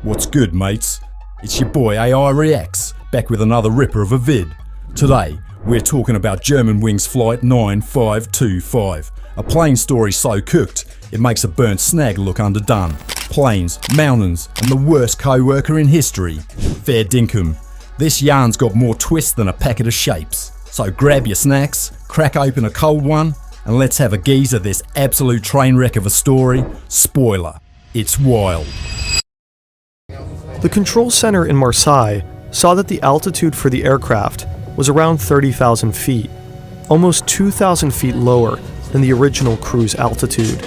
What's good, mates? It's your boy AI Reacts, back with another ripper of a vid. Today, we're talking about Germanwings Flight 9525, a plane story so cooked, it makes a burnt snag look underdone. Planes, mountains, and the worst co-worker in history. Fair dinkum. This yarn's got more twists than a packet of shapes. So grab your snacks, crack open a cold one, and let's have a gaze at this absolute train wreck of a story. Spoiler, it's wild. The control center in Marseille saw that the altitude for the aircraft was around 30,000 feet, almost 2,000 feet lower than the original cruise altitude,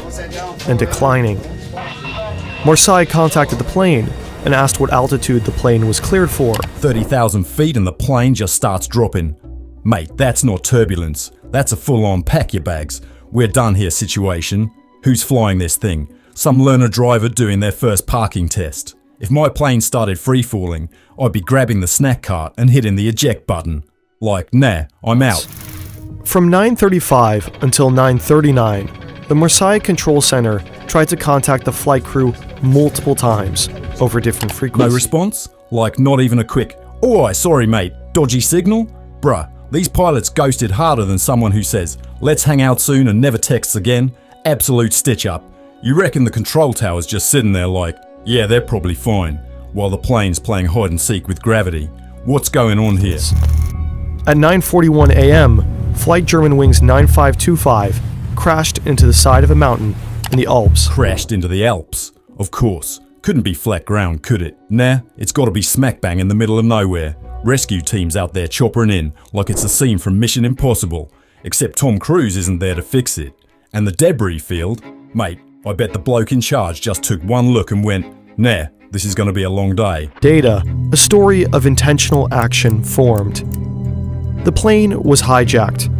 and declining. Marseille contacted the plane and asked what altitude the plane was cleared for. 30,000 feet and the plane just starts dropping. Mate, that's not turbulence. That's a full-on pack your bags. We're done here situation. Who's flying this thing? Some learner driver doing their first parking test. If my plane started free-falling, I'd be grabbing the snack cart and hitting the eject button. Like, nah, I'm out. From 9:35 until 9:39, the Marseille Control Center tried to contact the flight crew multiple times over different frequencies. No response? Like not even a quick, "Oi, sorry mate, dodgy signal?" Bruh, these pilots ghosted harder than someone who says, "Let's hang out soon" and never texts again. Absolute stitch up. You reckon the control tower's just sitting there like, yeah, they're probably fine, while the plane's playing hide and seek with gravity. What's going on here? At 9:41 a.m., flight Germanwings 9525 crashed into the side of a mountain in the Alps. Crashed into the Alps? Of course. Couldn't be flat ground, could it? Nah, it's gotta be smack bang in the middle of nowhere. Rescue teams out there choppering in like it's a scene from Mission Impossible. Except Tom Cruise isn't there to fix it. And the debris field? Mate, I bet the bloke in charge just took one look and went, nah, this is gonna be a long day. Data, a story of intentional action formed. The plane was hijacked,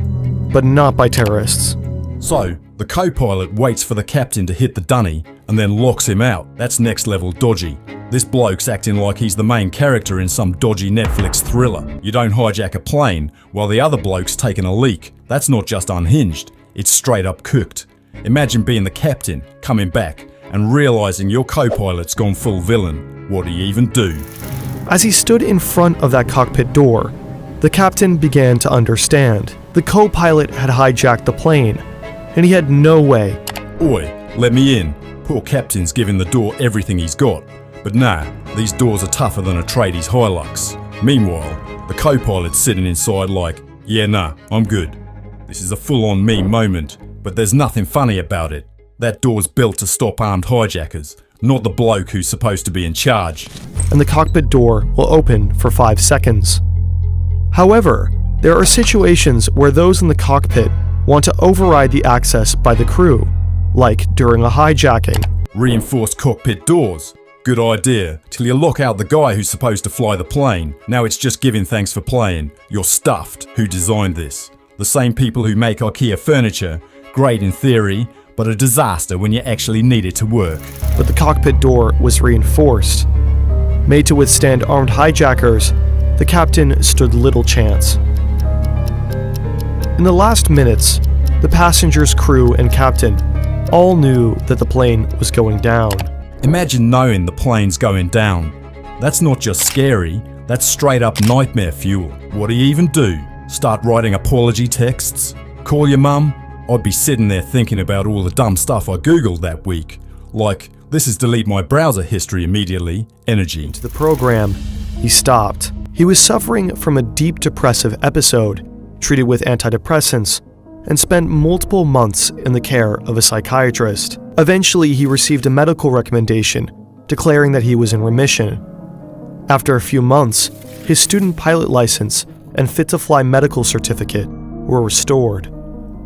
but not by terrorists. So, the co-pilot waits for the captain to hit the dunny and then locks him out. That's next level dodgy. This bloke's acting like he's the main character in some dodgy Netflix thriller. You don't hijack a plane while the other bloke's taking a leak. That's not just unhinged, it's straight up cooked. Imagine being the captain, coming back, and realizing your co-pilot's gone full villain. What do you even do? As he stood in front of that cockpit door, the captain began to understand. The co-pilot had hijacked the plane, and he had no way. Oi, let me in. Poor captain's giving the door everything he's got. But nah, these doors are tougher than a tradie's Hilux. Meanwhile, the co-pilot's sitting inside like, yeah nah, I'm good. This is a full-on me moment, but there's nothing funny about it. That door's built to stop armed hijackers, not the bloke who's supposed to be in charge. And the cockpit door will open for 5 seconds. However, there are situations where those in the cockpit want to override the access by the crew, like during a hijacking. Reinforced cockpit doors. Good idea, till you lock out the guy who's supposed to fly the plane. Now it's just giving thanks for playing. You're stuffed. Who designed this? The same people who make IKEA furniture. Great in theory, but a disaster when you actually need it to work. But the cockpit door was reinforced. Made to withstand armed hijackers, the captain stood little chance. In the last minutes, the passengers, crew, and captain all knew that the plane was going down. Imagine knowing the plane's going down. That's not just scary, that's straight up nightmare fuel. What do you even do? Start writing apology texts? Call your mum? I'd be sitting there thinking about all the dumb stuff I googled that week. Like, this is delete my browser history immediately, energy. To the program, he stopped. He was suffering from a deep depressive episode, treated with antidepressants, and spent multiple months in the care of a psychiatrist. Eventually, he received a medical recommendation declaring that he was in remission. After a few months, his student pilot license and fit-to-fly medical certificate were restored.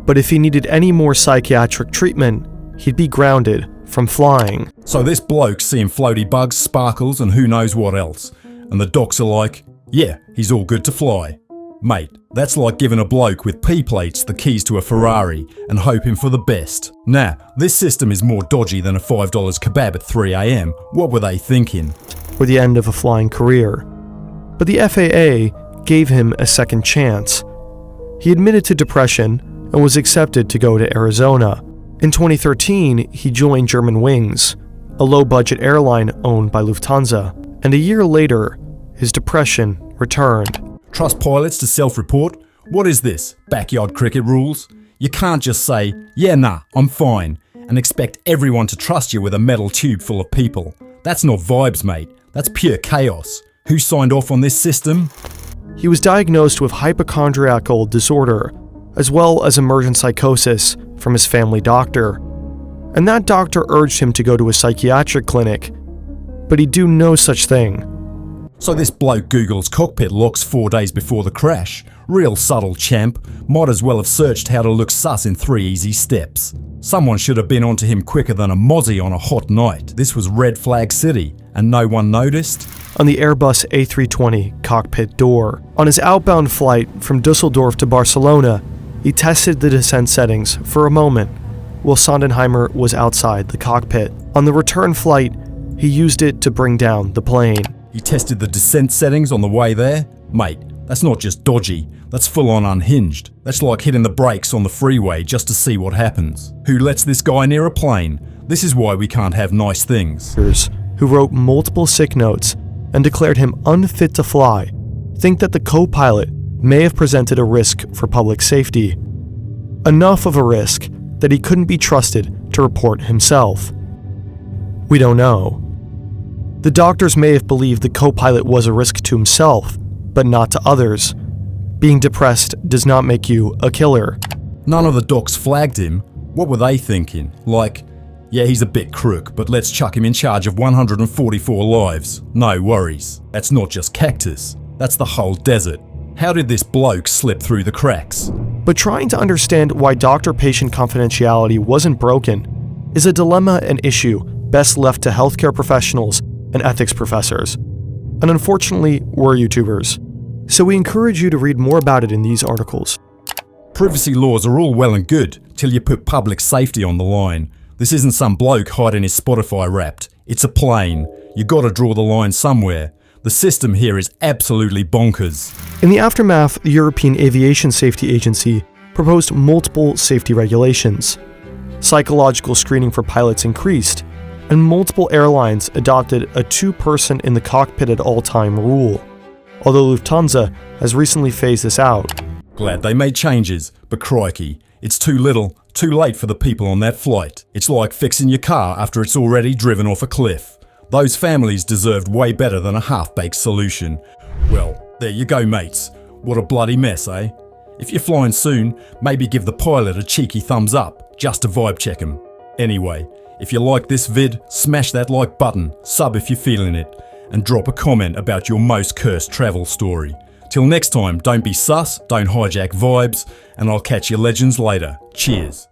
But if he needed any more psychiatric treatment, he'd be grounded from flying. So this bloke's seeing floaty bugs, sparkles, and who knows what else. And the docs are like, yeah, he's all good to fly. Mate, that's like giving a bloke with P-plates the keys to a Ferrari and hoping for the best. Nah, this system is more dodgy than a $5 kebab at 3 a.m. What were they thinking? For the end of a flying career. But the FAA gave him a second chance. He admitted to depression and was accepted to go to Arizona. In 2013, he joined Germanwings, a low-budget airline owned by Lufthansa. And a year later, his depression returned. Trust pilots to self-report? What is this? Backyard cricket rules? You can't just say, yeah, nah, I'm fine, and expect everyone to trust you with a metal tube full of people. That's not vibes, mate. That's pure chaos. Who signed off on this system? He was diagnosed with hypochondriacal disorder, as well as emergent psychosis from his family doctor. And that doctor urged him to go to a psychiatric clinic, but he'd do no such thing. So this bloke Googles cockpit locks 4 days before the crash. Real subtle champ. Might as well have searched how to look sus in 3 easy steps. Someone should have been onto him quicker than a mozzie on a hot night. This was red flag city, and no one noticed? On the Airbus A320 cockpit door. On his outbound flight from Dusseldorf to Barcelona, he tested the descent settings for a moment, while Sondenheimer was outside the cockpit. On the return flight, he used it to bring down the plane. He tested the descent settings on the way there? Mate, that's not just dodgy, that's full on unhinged. That's like hitting the brakes on the freeway just to see what happens. Who lets this guy near a plane? This is why we can't have nice things. Who wrote multiple sick notes and declared him unfit to fly, think that the co-pilot may have presented a risk for public safety. Enough of a risk that he couldn't be trusted to report himself. We don't know. The doctors may have believed the co-pilot was a risk to himself, but not to others. Being depressed does not make you a killer. None of the docs flagged him. What were they thinking? Like, yeah, he's a bit crook, but let's chuck him in charge of 144 lives. No worries. That's not just cactus. That's the whole desert. How did this bloke slip through the cracks? But trying to understand why doctor-patient confidentiality wasn't broken is a dilemma and issue best left to healthcare professionals and ethics professors. And unfortunately, we're YouTubers. So we encourage you to read more about it in these articles. Privacy laws are all well and good till you put public safety on the line. This isn't some bloke hiding his Spotify Wrapped. It's a plane. You gotta draw the line somewhere. The system here is absolutely bonkers. In the aftermath, the European Aviation Safety Agency proposed multiple safety regulations. Psychological screening for pilots increased, and multiple airlines adopted a 2-person in the cockpit at all time rule, although Lufthansa has recently phased this out. Glad they made changes, but crikey, it's too little, too late for the people on that flight. It's like fixing your car after it's already driven off a cliff. Those families deserved way better than a half-baked solution. Well, there you go, mates. What a bloody mess, eh? If you're flying soon, maybe give the pilot a cheeky thumbs up, just to vibe check him. Anyway, if you like this vid, smash that like button, sub if you're feeling it, and drop a comment about your most cursed travel story. Till next time, don't be sus, don't hijack vibes, and I'll catch you legends later. Cheers.